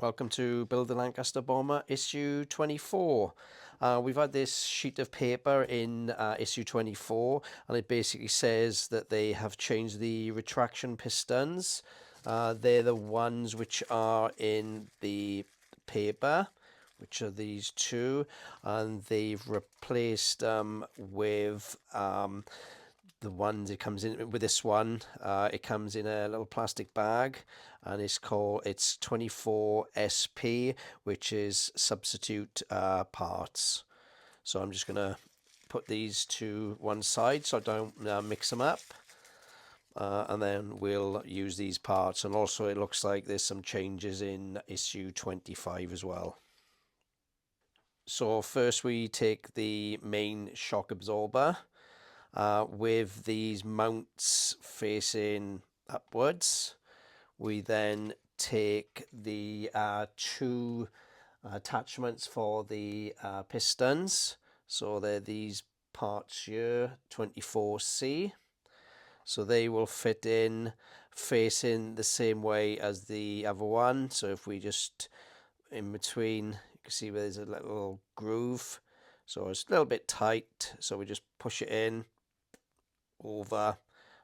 Welcome to Build the Lancaster Bomber issue 24. We've had this sheet of paper in issue 24, and it basically says that they have changed the retraction pistons. They're the ones which are in the paper, which are these two, and they've replaced with the ones it comes in with. This one it comes in a little plastic bag, and it's 24 SP, which is substitute parts. So I'm just gonna put these to one side so I don't mix them up, and then we'll use these parts. And also it looks like there's some changes in issue 25 as well. So first we take the main shock absorber with these mounts facing upwards. We then take the two attachments for the pistons. So they're these parts here, 24C. So they will fit in facing the same way as the other one. So if we just in between, you can see where there's a little groove. So it's a little bit tight. So we just push it in over,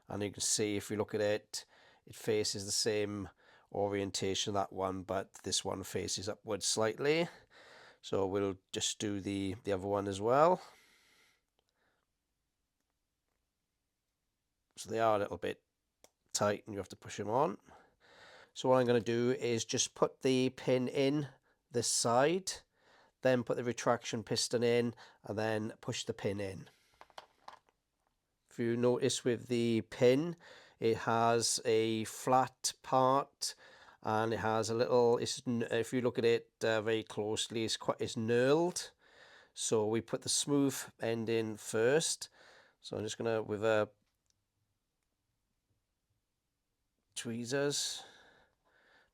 and you can see if we look at it, it faces the same orientation, that one, but this one faces upwards slightly. So we'll just do the other one as well. So they are a little bit tight and you have to push them on. So what I'm going to do is just put the pin in this side, then put the retraction piston in, and then push the pin in. If you notice with the pin, it has a flat part, and it has a little, if you look at it very closely, it's knurled. So we put the smooth end in first. So I'm just gonna, with a tweezers,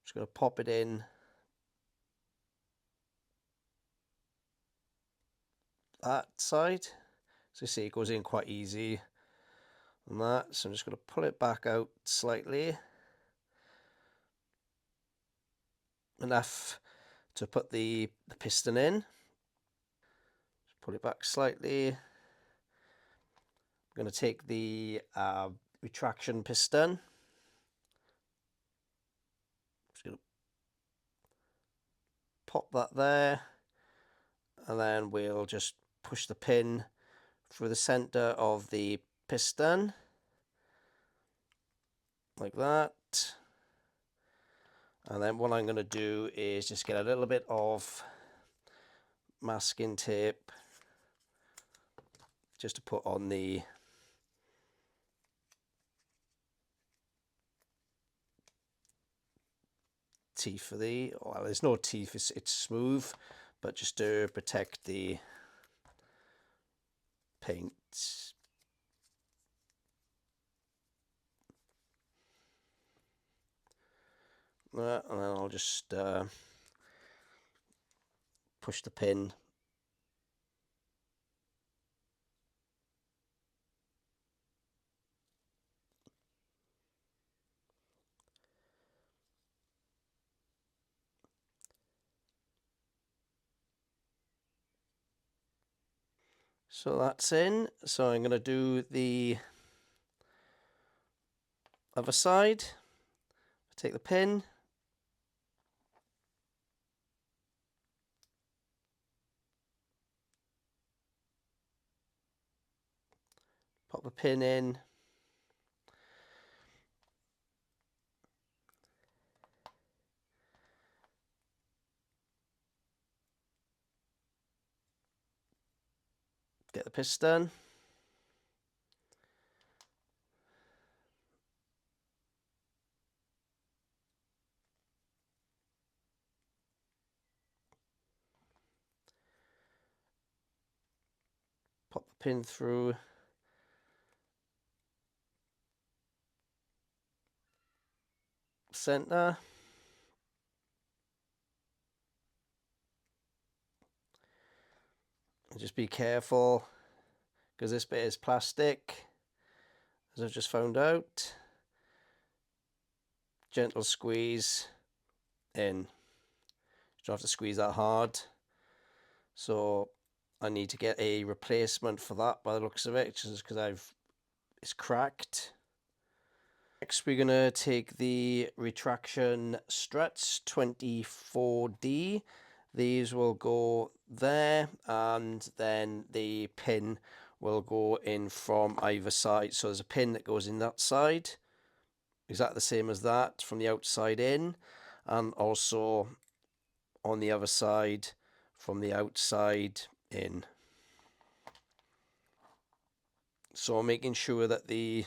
just gonna pop it in that side. So you see it goes in quite easy on that. So I'm just gonna pull it back out slightly, enough to put the piston in. Just pull it back slightly. I'm going to take the retraction piston. Just going to pop that there, and then we'll just push the pin through the center of the piston like that. And then what I'm going to do is just get a little bit of masking tape just to put on the teeth for the, well, there's no teeth, it's smooth, but just to protect the paint. And then I'll just push the pin so that's in. So I'm going to do the other side. Take the pin, pop the pin in, get the piston, pop the pin through, center, and just be careful because this bit is plastic, as I've just found out. Gentle squeeze in. don't have to squeeze that hard. So I need to get a replacement for that by the looks of it, just because it's cracked. Next, we're gonna take the retraction struts 24D. These will go there, and then the pin will go in from either side. So there's a pin that goes in that side, exactly the same as that, from the outside in, and also on the other side from the outside in. So making sure that the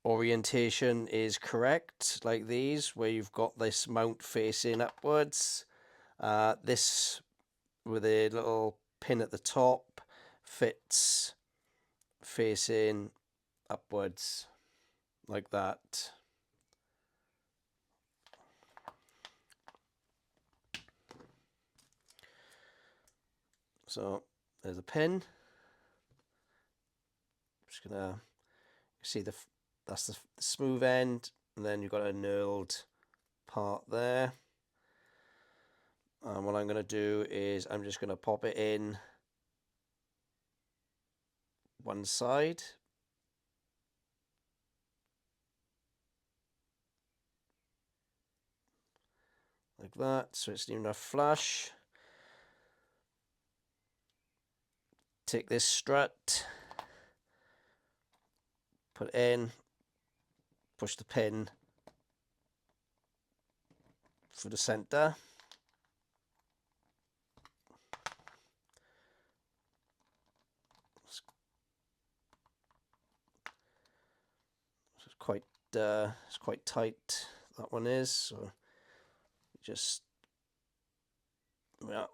orientation is correct, like these, where you've got this mount facing upwards. This with a little pin at the top fits facing upwards like that. So there's a pin. Just gonna see that's the smooth end, and then you've got a knurled part there. And what I'm going to do is I'm just going to pop it in one side. Like that, so it's near enough flush. Take this strut, put it in, push the pin for the center. It's quite tight, that one is, so just, yeah.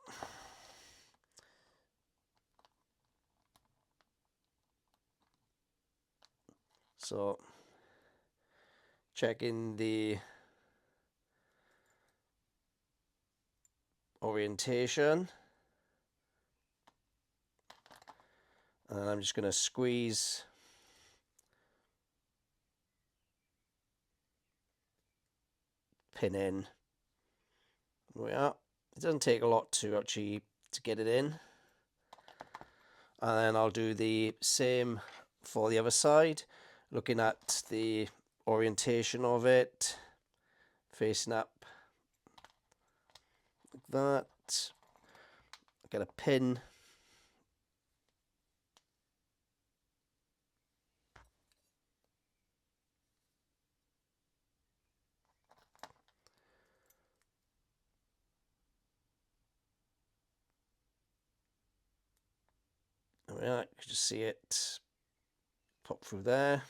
So checking the orientation, and I'm just going to squeeze pin in. Yeah, it doesn't take a lot to actually to get it in. And then I'll do the same for the other side, looking at the orientation of it, facing up like that. Get a pin. Yeah, you can just see it pop through there.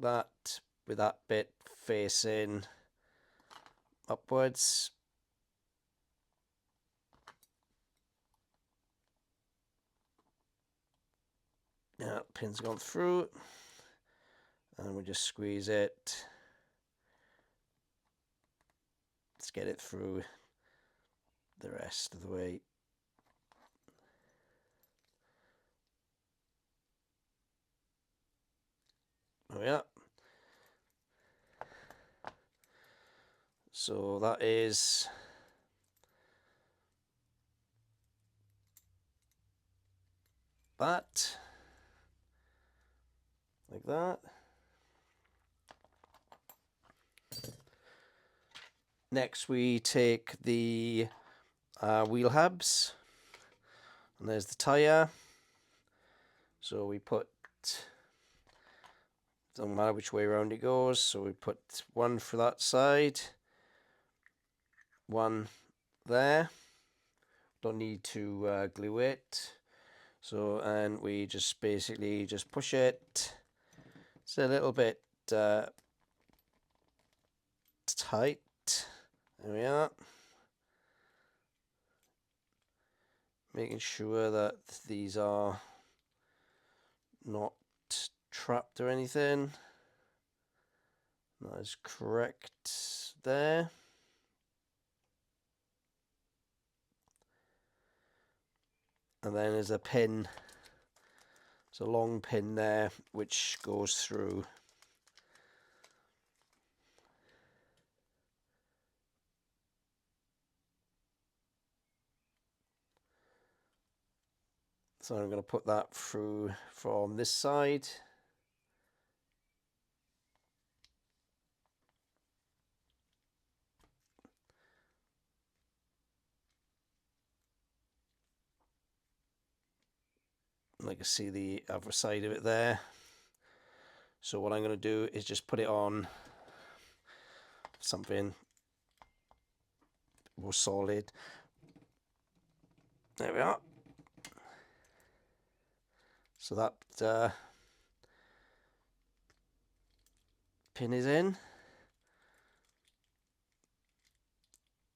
That with that bit facing upwards. Yeah, pin's gone through, and we just squeeze it. Let's get it through the rest of the way. Oh yeah. So that is that, like that. Next we take the wheel hubs, and there's the tyre. So we put, doesn't matter which way around it goes, so we put one for that side, one there. Don't need to glue it. So, and we just basically just push it. It's a little bit tight. There we are. Making sure that these are not trapped or anything. That is correct there. And then there's a pin. It's a long pin there which goes through. So I'm going to put that through from this side. I can see the other side of it there. So what I'm going to do is just put it on something more solid. There we are. So that pin is in.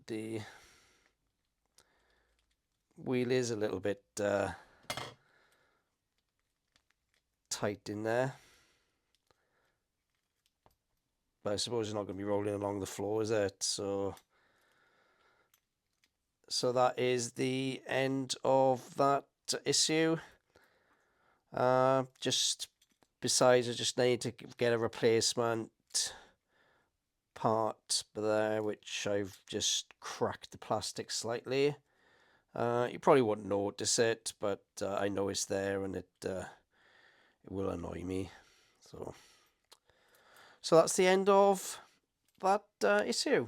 The wheel is a little bit tight in there, but I suppose it's not going to be rolling along the floor, is it? So that is the end of that issue. Just besides, I just need to get a replacement part there, which I've just cracked the plastic slightly. You probably wouldn't notice it, but I know it's there, and it will annoy me. So that's the end of that issue.